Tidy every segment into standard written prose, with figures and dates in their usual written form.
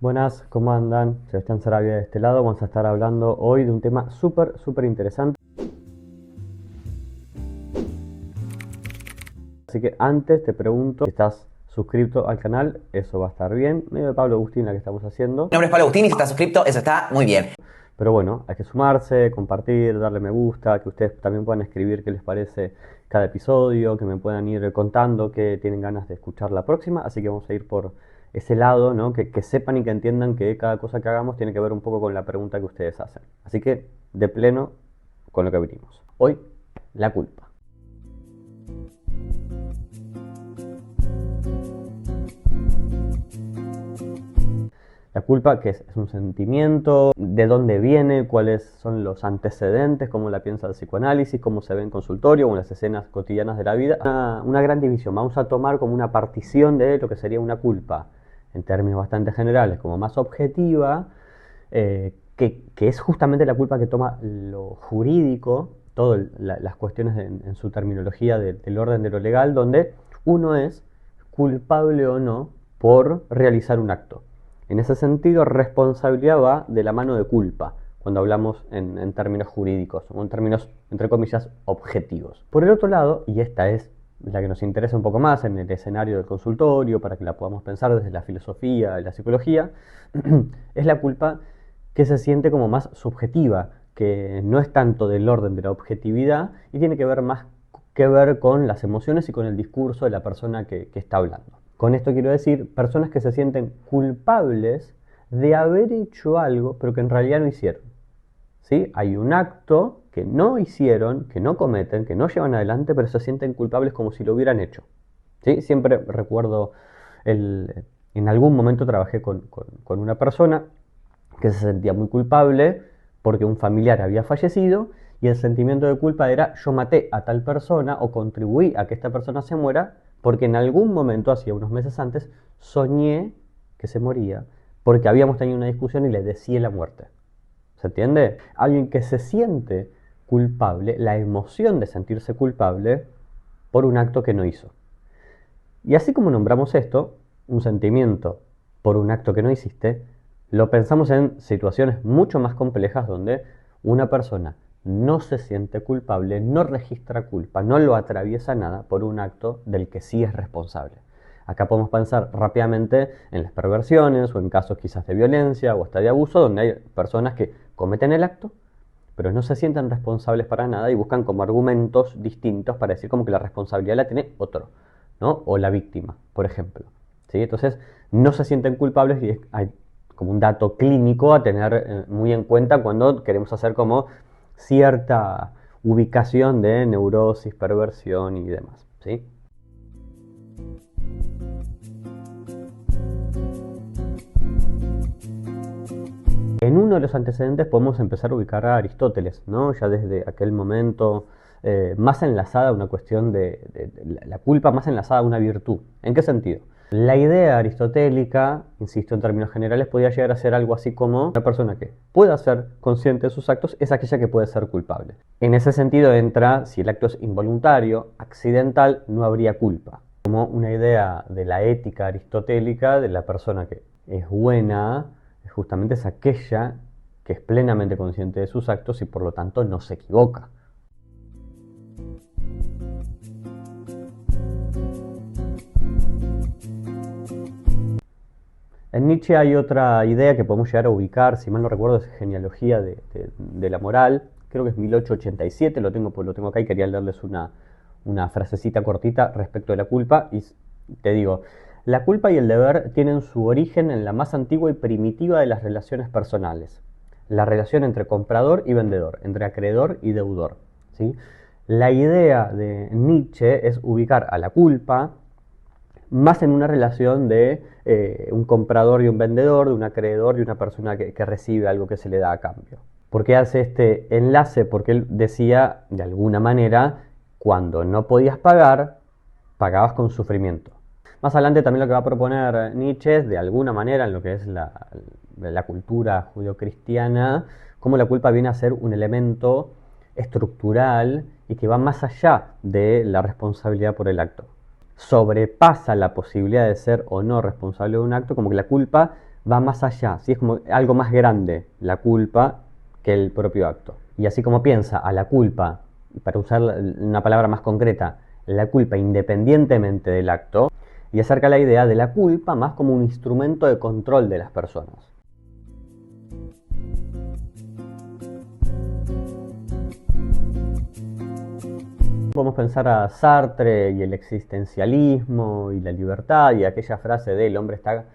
Buenas, ¿cómo andan? Sebastián Sarabia de este lado. Vamos a estar hablando hoy de un tema súper interesante. Así que antes te pregunto si estás suscrito al canal, eso va a estar bien. Medio de Pablo Agustín la que estamos haciendo. Mi nombre es Pablo Agustín y si estás suscrito, eso está muy bien. Pero bueno, hay que sumarse, compartir, darle me gusta, que ustedes también puedan escribir qué les parece cada episodio, que me puedan ir contando que tienen ganas de escuchar la próxima. Así que vamos a ir por ese lado, ¿no? Que sepan y que entiendan que cada cosa que hagamos tiene que ver un poco con la pregunta que ustedes hacen. Así que, de pleno, con lo que vinimos. Hoy, la culpa. La culpa, ¿qué es? Es un sentimiento, de dónde viene, cuáles son los antecedentes, cómo la piensa el psicoanálisis, cómo se ve en consultorio o en las escenas cotidianas de la vida. Una gran división, vamos a tomar como una partición de lo que sería una culpa, en términos bastante generales, como más objetiva, que es justamente la culpa que toma lo jurídico, todas las cuestiones en su terminología del orden de lo legal, donde uno es culpable o no por realizar un acto. En ese sentido, responsabilidad va de la mano de culpa, cuando hablamos en términos jurídicos, o en términos, entre comillas, objetivos. Por el otro lado, y esta es la que nos interesa un poco más en el escenario del consultorio, para que la podamos pensar desde la filosofía y la psicología, es la culpa que se siente como más subjetiva, que no es tanto del orden de la objetividad y tiene que ver más que ver con las emociones y con el discurso de la persona que está hablando. Con esto quiero decir personas que se sienten culpables de haber hecho algo, pero que en realidad no hicieron. ¿Sí? Hay un acto que no hicieron, que no cometen, que no llevan adelante, pero se sienten culpables como si lo hubieran hecho. ¿Sí? Siempre recuerdo, en algún momento trabajé con una persona que se sentía muy culpable porque un familiar había fallecido y el sentimiento de culpa era yo maté a tal persona o contribuí a que esta persona se muera porque en algún momento, hacía unos meses antes, soñé que se moría porque habíamos tenido una discusión y le deseé la muerte. ¿Se entiende? Alguien que se siente culpable, la emoción de sentirse culpable por un acto que no hizo. Y así como nombramos esto, un sentimiento por un acto que no hiciste, lo pensamos en situaciones mucho más complejas donde una persona no se siente culpable, no registra culpa, no lo atraviesa nada por un acto del que sí es responsable. Acá podemos pensar rápidamente en las perversiones o en casos quizás de violencia o hasta de abuso, donde hay personas que cometen el acto, pero no se sienten responsables para nada y buscan como argumentos distintos para decir como que la responsabilidad la tiene otro, ¿no? O la víctima, por ejemplo. ¿Sí? Entonces, no se sienten culpables y hay como un dato clínico a tener muy en cuenta cuando queremos hacer como cierta ubicación de neurosis, perversión y demás. ¿Sí? En uno de los antecedentes podemos empezar a ubicar a Aristóteles, ¿no? Ya desde aquel momento, más enlazada a una cuestión de la culpa, más enlazada a una virtud. ¿En qué sentido? La idea aristotélica, insisto en términos generales, podría llegar a ser algo así como una persona que pueda ser consciente de sus actos es aquella que puede ser culpable. En ese sentido entra, si el acto es involuntario, accidental, no habría culpa. Como una idea de la ética aristotélica de la persona que es buena, justamente es aquella que es plenamente consciente de sus actos y por lo tanto no se equivoca. En Nietzsche hay otra idea que podemos llegar a ubicar, si mal no recuerdo, es genealogía de la moral, creo que es 1887, lo tengo acá y quería leerles una frasecita cortita respecto de la culpa y te digo, la culpa y el deber tienen su origen en la más antigua y primitiva de las relaciones personales, la relación entre comprador y vendedor, entre acreedor y deudor. ¿Sí? La idea de Nietzsche es ubicar a la culpa más en una relación de un comprador y un vendedor, de un acreedor y una persona que recibe algo que se le da a cambio. ¿Por qué hace este enlace? Porque él decía, de alguna manera, cuando no podías pagar, pagabas con sufrimiento. Más adelante también lo que va a proponer Nietzsche es, de alguna manera, en lo que es la cultura judeocristiana, cómo la culpa viene a ser un elemento estructural y que va más allá de la responsabilidad por el acto. Sobrepasa la posibilidad de ser o no responsable de un acto, como que la culpa va más allá, ¿sí? Es como algo más grande la culpa que el propio acto. Y así como piensa a la culpa, para usar una palabra más concreta, la culpa independientemente del acto, y acerca la idea de la culpa más como un instrumento de control de las personas. Podemos pensar a Sartre y el existencialismo y la libertad y aquella frase de el hombre está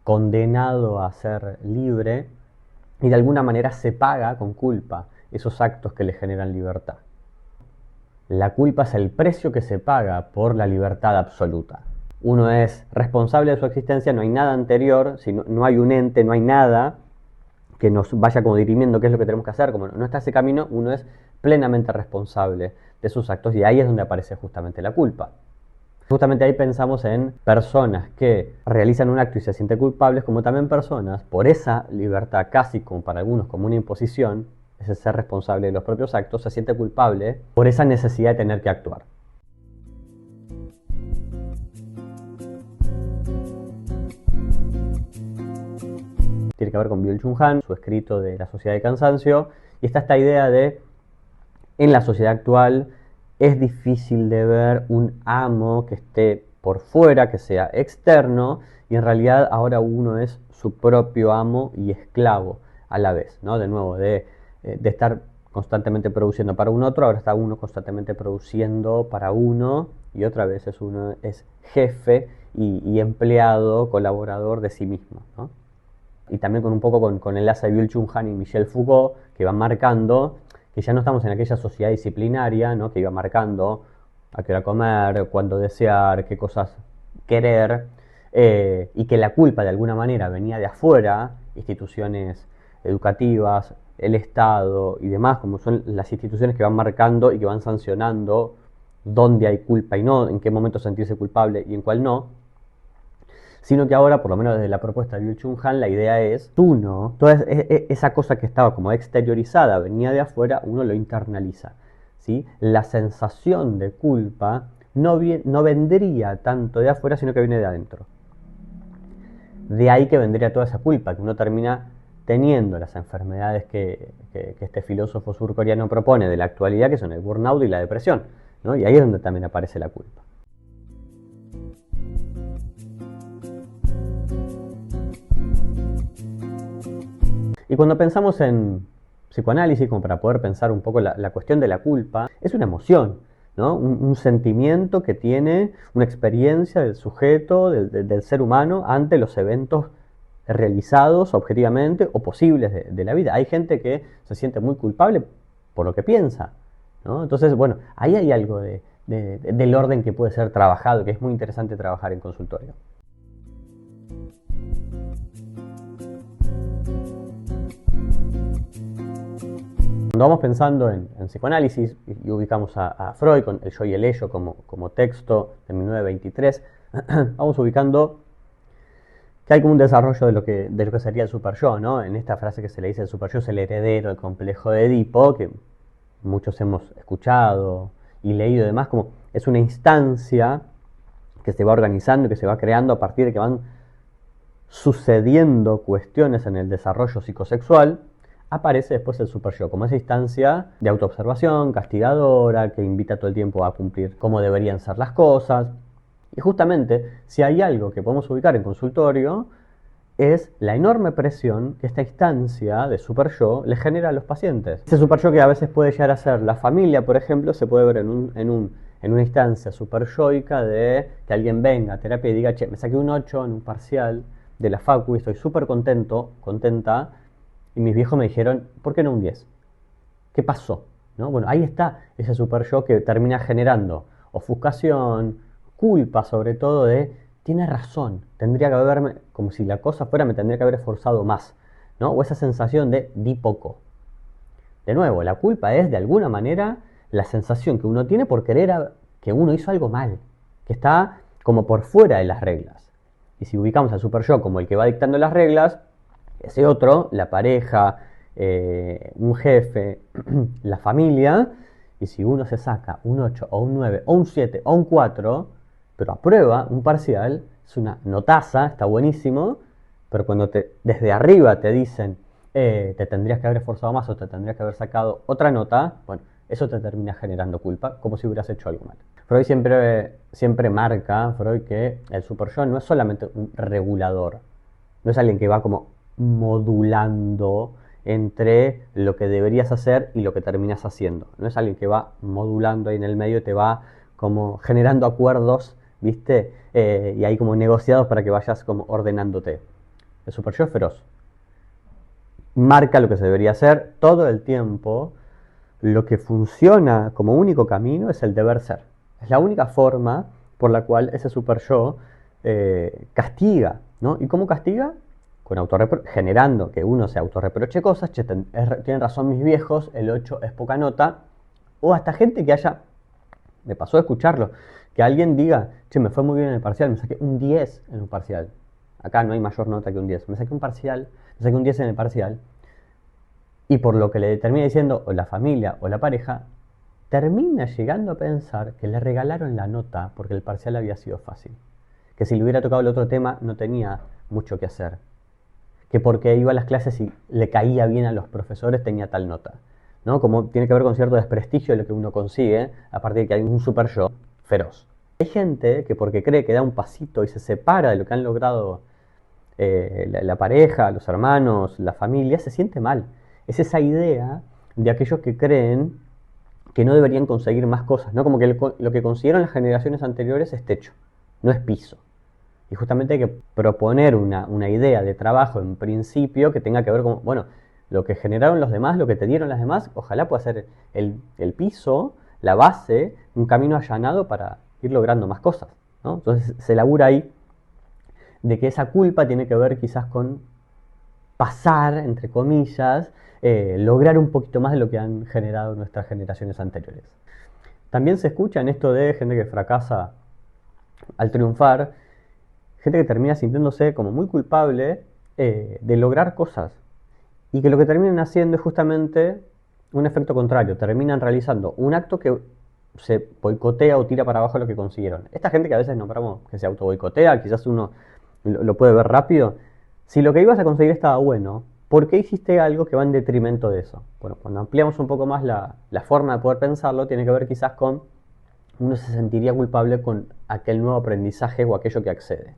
condenado a ser libre y de alguna manera se paga con culpa esos actos que le generan libertad. La culpa es el precio que se paga por la libertad absoluta. Uno es responsable de su existencia, no hay nada anterior, si no hay un ente, no hay nada que nos vaya como dirimiendo qué es lo que tenemos que hacer. Como no está ese camino, uno es plenamente responsable de sus actos y ahí es donde aparece justamente la culpa. Justamente ahí pensamos en personas que realizan un acto y se sienten culpables, como también personas, por esa libertad casi como para algunos como una imposición, ese ser responsable de los propios actos, se siente culpable por esa necesidad de tener que actuar. Tiene que ver con Byung-Chul Han, su escrito de La sociedad del cansancio, y está esta idea de, en la sociedad actual, es difícil de ver un amo que esté por fuera, que sea externo, y en realidad ahora uno es su propio amo y esclavo a la vez, ¿no? De nuevo, de estar constantemente produciendo para un otro, ahora está uno constantemente produciendo para uno, y otra vez uno es jefe y empleado, colaborador de sí mismo, ¿no? Y también con un poco con el enlace de Byung-Chul Han y Michel Foucault, que van marcando que ya no estamos en aquella sociedad disciplinaria, ¿no? Que iba marcando a qué hora comer, cuándo desear, qué cosas querer, y que la culpa de alguna manera venía de afuera, instituciones educativas, el Estado y demás, como son las instituciones que van marcando y que van sancionando dónde hay culpa y no, en qué momento sentirse culpable y en cuál no, sino que ahora, por lo menos desde la propuesta de Byung-Chul Han, la idea es, uno, toda esa cosa que estaba como exteriorizada, venía de afuera, uno lo internaliza, ¿sí? La sensación de culpa no vendría tanto de afuera, sino que viene de adentro. De ahí que vendría toda esa culpa, que uno termina teniendo las enfermedades que este filósofo surcoreano propone de la actualidad, que son el burnout y la depresión, ¿no? Y ahí es donde también aparece la culpa. Y cuando pensamos en psicoanálisis, como para poder pensar un poco la cuestión de la culpa, es una emoción, ¿no? Un sentimiento que tiene una experiencia del sujeto, del ser humano, ante los eventos realizados objetivamente o posibles de la vida. Hay gente que se siente muy culpable por lo que piensa, ¿no? Entonces, bueno, ahí hay algo del orden que puede ser trabajado, que es muy interesante trabajar en consultorio. Cuando vamos pensando en psicoanálisis y ubicamos a Freud con El yo y el ello como texto de 1923, vamos ubicando que hay como un desarrollo de lo que sería el superyo, ¿no? En esta frase que se le dice el superyo es el heredero del complejo de Edipo, que muchos hemos escuchado y leído y demás, como es una instancia que se va organizando y que se va creando a partir de que van sucediendo cuestiones en el desarrollo psicosexual. Aparece después el superyo como esa instancia de autoobservación, castigadora, que invita todo el tiempo a cumplir cómo deberían ser las cosas. Y justamente, si hay algo que podemos ubicar en consultorio, es la enorme presión que esta instancia de superyo le genera a los pacientes. Ese superyo que a veces puede llegar a ser la familia, por ejemplo, se puede ver en una instancia superyoica de que alguien venga a terapia y diga, che, me saqué un 8 en un parcial de la facu y estoy súper contenta, y mis viejos me dijeron, ¿por qué no un 10? ¿Qué pasó? ¿No? Bueno, ahí está ese superyo que termina generando ofuscación, culpa sobre todo de, tiene razón, tendría que haberme, como si la cosa fuera, me tendría que haber esforzado más, ¿no? O esa sensación de di poco. De nuevo, la culpa es de alguna manera la sensación que uno tiene por querer que uno hizo algo mal, que está como por fuera de las reglas. Y si ubicamos al superyo como el que va dictando las reglas, ese otro, la pareja, un jefe, la familia, y si uno se saca un 8 o un 9 o un 7 o un 4, pero aprueba un parcial, es una notaza, está buenísimo, Pero cuando desde arriba te dicen te tendrías que haber esforzado más o te tendrías que haber sacado otra nota, bueno, eso te termina generando culpa, como si hubieras hecho algo mal. Freud siempre marca, Freud, que el super yo no es solamente un regulador, no es alguien que va como modulando entre lo que deberías hacer y lo que terminas haciendo. No es alguien que va modulando ahí en el medio y te va como generando acuerdos, ¿viste? Y ahí como negociados para que vayas como ordenándote. El super yo es feroz. Marca lo que se debería hacer todo el tiempo. Lo que funciona como único camino es el deber ser. Es la única forma por la cual ese super yo castiga, ¿no? ¿Y cómo castiga? Con generando que uno se autorreproche cosas, che, tienen razón mis viejos, el 8 es poca nota, o hasta gente que me pasó a escucharlo, que alguien diga, che, me fue muy bien en el parcial, me saqué un 10 en un parcial. Acá no hay mayor nota que un 10. Me saqué un 10 en el parcial, y por lo que le termina diciendo o la familia o la pareja, termina llegando a pensar que le regalaron la nota porque el parcial había sido fácil. Que si le hubiera tocado el otro tema no tenía mucho que hacer. Que porque iba a las clases y le caía bien a los profesores tenía tal nota. ¿No? Como tiene que ver con cierto desprestigio de lo que uno consigue, aparte de que hay un super yo feroz. Hay gente que porque cree que da un pasito y se separa de lo que han logrado la pareja, los hermanos, la familia, se siente mal. Es esa idea de aquellos que creen que no deberían conseguir más cosas, ¿no? Como que lo que consiguieron las generaciones anteriores es techo, no es piso. Y justamente hay que proponer una idea de trabajo en principio que tenga que ver con, bueno, lo que generaron los demás, lo que te dieron las demás, ojalá pueda ser el piso, la base, un camino allanado para ir logrando más cosas, ¿no? Entonces se labura ahí de que esa culpa tiene que ver quizás con pasar, entre comillas, lograr un poquito más de lo que han generado nuestras generaciones anteriores. También se escucha en esto de gente que fracasa al triunfar, gente que termina sintiéndose como muy culpable de lograr cosas y que lo que terminan haciendo es justamente un efecto contrario, terminan realizando un acto que se boicotea o tira para abajo lo que consiguieron. Esta gente que a veces nombramos que se auto boicotea, quizás uno lo puede ver rápido. Si lo que ibas a conseguir estaba bueno, ¿por qué hiciste algo que va en detrimento de eso? Bueno, cuando ampliamos un poco más la forma de poder pensarlo, tiene que ver quizás con uno se sentiría culpable con aquel nuevo aprendizaje o aquello que accede.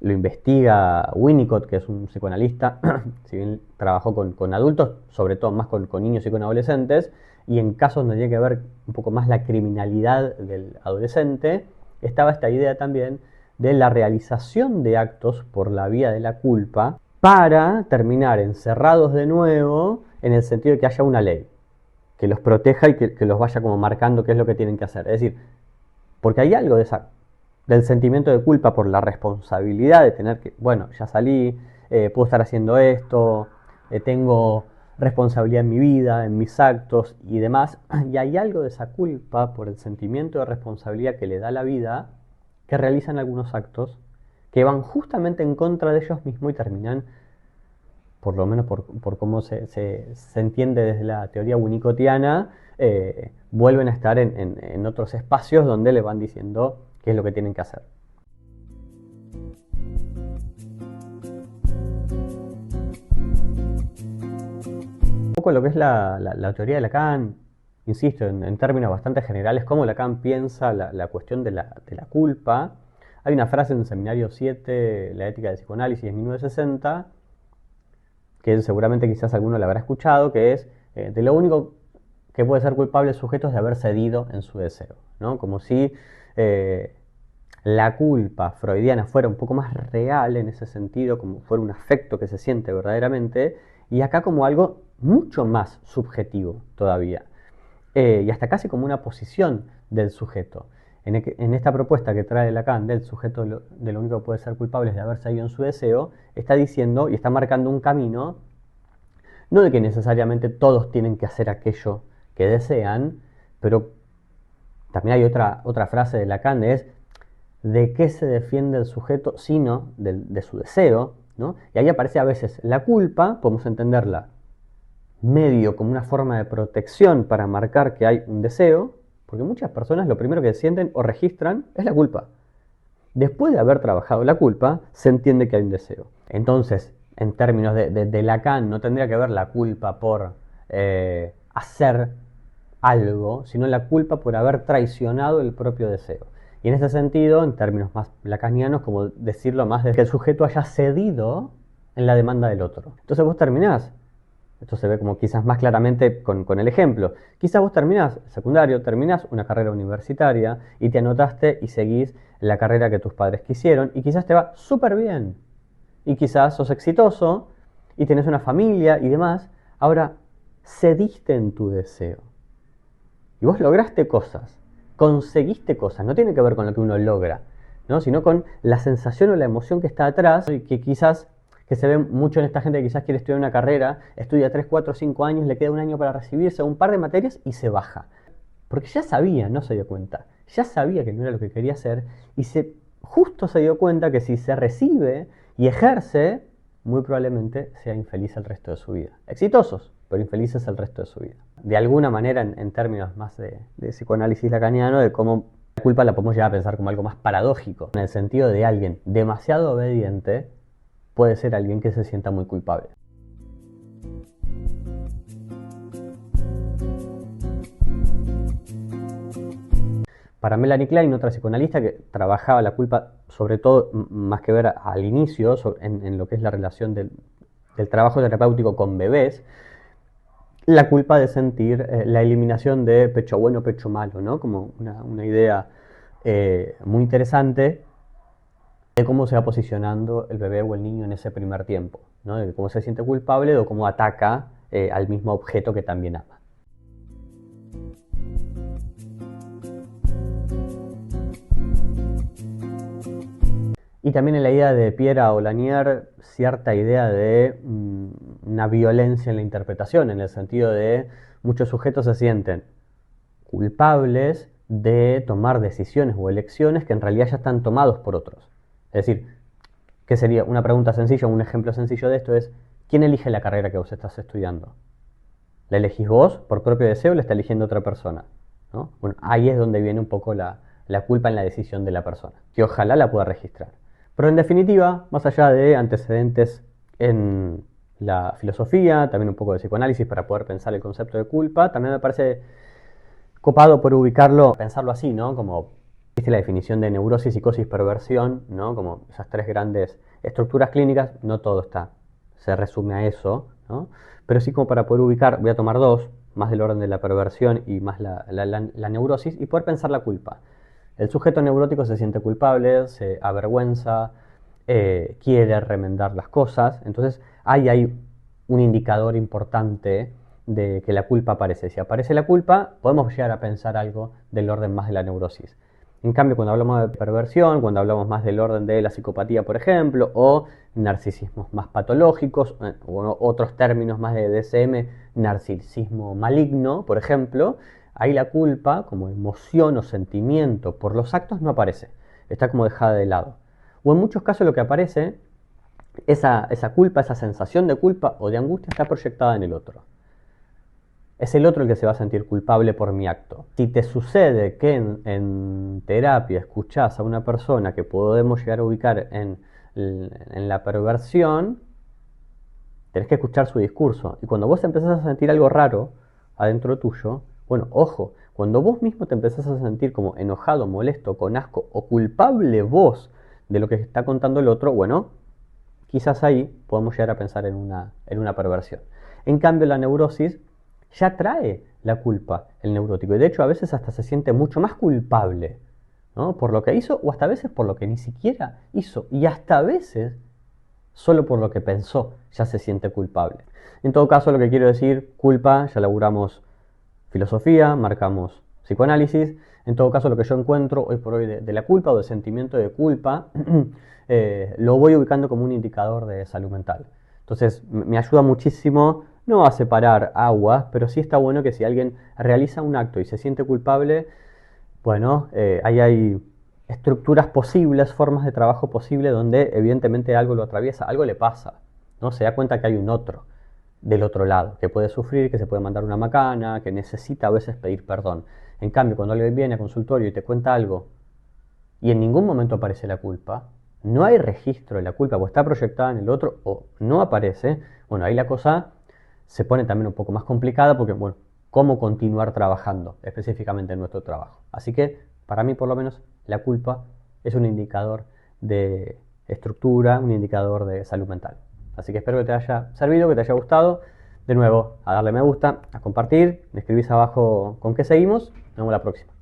Lo investiga Winnicott, que es un psicoanalista, si bien trabajó con adultos, sobre todo más con niños y con adolescentes, y en casos donde tiene que ver un poco más la criminalidad del adolescente, estaba esta idea también de la realización de actos por la vía de la culpa para terminar encerrados de nuevo en el sentido de que haya una ley que los proteja y que los vaya como marcando qué es lo que tienen que hacer. Es decir, porque hay algo del sentimiento de culpa por la responsabilidad de tener que, bueno, ya salí, puedo estar haciendo esto, tengo responsabilidad en mi vida, en mis actos y demás, y hay algo de esa culpa por el sentimiento de responsabilidad que le da la vida, que realizan algunos actos que van justamente en contra de ellos mismos y terminan, por lo menos por cómo se entiende desde la teoría winnicottiana, vuelven a estar en otros espacios donde le van diciendo qué es lo que tienen que hacer. Un poco lo que es la teoría de Lacan, insisto, en términos bastante generales, cómo Lacan piensa la cuestión de la culpa. Hay una frase en el Seminario 7, La ética del psicoanálisis, en 1960, que seguramente quizás alguno la habrá escuchado, que es de lo único que puede ser culpable el sujeto es de haber cedido en su deseo, ¿no? Como si la culpa freudiana fuera un poco más real en ese sentido, como fuera un afecto que se siente verdaderamente, y acá como algo mucho más subjetivo todavía, y hasta casi como una posición del sujeto. En esta propuesta que trae Lacan del sujeto de lo único que puede ser culpable es de haber cedido en su deseo, está diciendo y está marcando un camino, no de que necesariamente todos tienen que hacer aquello que desean, pero también hay otra frase de Lacan, es de qué se defiende el sujeto, sino de su deseo, ¿no? Y ahí aparece a veces la culpa, podemos entenderla medio como una forma de protección para marcar que hay un deseo, Porque muchas personas lo primero que sienten o registran es la culpa. Después de haber trabajado la culpa, se entiende que hay un deseo. Entonces, en términos de Lacan, no tendría que ver la culpa por hacer algo, sino la culpa por haber traicionado el propio deseo. Y en ese sentido, en términos más lacanianos, como decirlo más de que el sujeto haya cedido en la demanda del otro. Entonces vos terminás, esto se ve como quizás más claramente con el ejemplo, quizás vos terminás secundario, terminás una carrera universitaria y te anotaste y seguís la carrera que tus padres quisieron y quizás te va súper bien y quizás sos exitoso y tenés una familia y demás. Ahora, cediste en tu deseo y vos lograste cosas, conseguiste cosas, no tiene que ver con lo que uno logra, ¿no? Sino con la sensación o la emoción que está atrás y que quizás que se ve mucho en esta gente que quizás quiere estudiar una carrera, estudia 3, 4, 5 años, le queda un año para recibirse, un par de materias y se baja. Porque ya sabía, no se dio cuenta, ya sabía que no era lo que quería hacer y justo se dio cuenta que si se recibe y ejerce, muy probablemente sea infeliz el resto de su vida. Exitosos, pero infelices el resto de su vida. De alguna manera, en términos más de psicoanálisis lacaniano, de cómo la culpa la podemos llegar a pensar como algo más paradójico, en el sentido de alguien demasiado obediente puede ser alguien que se sienta muy culpable. Para Melanie Klein, otra psicoanalista que trabajaba la culpa, sobre todo, más que ver al inicio, en lo que es la relación del trabajo terapéutico con bebés, la culpa de sentir la eliminación de pecho bueno, pecho malo, ¿no? Como una idea muy interesante de cómo se va posicionando el bebé o el niño en ese primer tiempo, ¿no? De cómo se siente culpable o cómo ataca al mismo objeto que también ama. Y también en la idea de Pierre o Lanier, cierta idea de una violencia en la interpretación, en el sentido de muchos sujetos se sienten culpables de tomar decisiones o elecciones que en realidad ya están tomados por otros. Es decir, ¿qué sería? Una pregunta sencilla, un ejemplo sencillo de esto es, ¿quién elige la carrera que vos estás estudiando? ¿La elegís vos por propio deseo o la está eligiendo otra persona? ¿No? Bueno, ahí es donde viene un poco la culpa en la decisión de la persona, que ojalá la pueda registrar. Pero en definitiva, más allá de antecedentes en la filosofía, también un poco de psicoanálisis para poder pensar el concepto de culpa, también me parece copado por ubicarlo, pensarlo así, ¿no? Como, ¿viste la definición de neurosis, psicosis, perversión, ¿no? Como esas tres grandes estructuras clínicas, no todo se resume a eso, ¿no? Pero sí como para poder ubicar, voy a tomar dos, más del orden de la perversión y más la neurosis, y poder pensar la culpa. El sujeto neurótico se siente culpable, se avergüenza, quiere remendar las cosas. Entonces hay un indicador importante de que la culpa aparece. Si aparece la culpa, podemos llegar a pensar algo del orden más de la neurosis. En cambio, cuando hablamos de perversión, cuando hablamos más del orden de la psicopatía, por ejemplo, o narcisismos más patológicos, o otros términos más de DSM, narcisismo maligno, por ejemplo, ahí la culpa, como emoción o sentimiento por los actos, no aparece. Está como dejada de lado. O en muchos casos lo que aparece, esa culpa, esa sensación de culpa o de angustia está proyectada en el otro. Es el otro el que se va a sentir culpable por mi acto. Si te sucede que en terapia escuchás a una persona que podemos llegar a ubicar en la perversión, tenés que escuchar su discurso. Y cuando vos empezás a sentir algo raro adentro tuyo, bueno, ojo, cuando vos mismo te empezás a sentir como enojado, molesto, con asco o culpable vos de lo que está contando el otro, bueno, quizás ahí podemos llegar a pensar en una perversión. En cambio, la neurosis ya trae la culpa, el neurótico, y de hecho a veces hasta se siente mucho más culpable, ¿no? Por lo que hizo o hasta a veces por lo que ni siquiera hizo, y hasta a veces solo por lo que pensó ya se siente culpable. En todo caso, lo que quiero decir, culpa, ya laburamos filosofía, marcamos psicoanálisis. En todo caso, lo que yo encuentro hoy por hoy de la culpa o del sentimiento de culpa, lo voy ubicando como un indicador de salud mental. Entonces, me ayuda muchísimo, no a separar aguas, pero sí está bueno que si alguien realiza un acto y se siente culpable, bueno, ahí hay estructuras posibles, formas de trabajo posibles donde evidentemente algo lo atraviesa, algo le pasa, ¿no? Se da cuenta que hay un otro del otro lado, que puede sufrir, que se puede mandar una macana, que necesita a veces pedir perdón. En cambio, cuando alguien viene a consultorio y te cuenta algo y en ningún momento aparece la culpa, no hay registro de la culpa, o está proyectada en el otro o no aparece, bueno, ahí la cosa se pone también un poco más complicada porque, bueno, ¿cómo continuar trabajando específicamente en nuestro trabajo? Así que, para mí por lo menos, la culpa es un indicador de estructura, un indicador de salud mental. Así que espero que te haya servido, que te haya gustado. De nuevo, a darle me gusta, a compartir, me escribís abajo con qué seguimos. Nos vemos la próxima.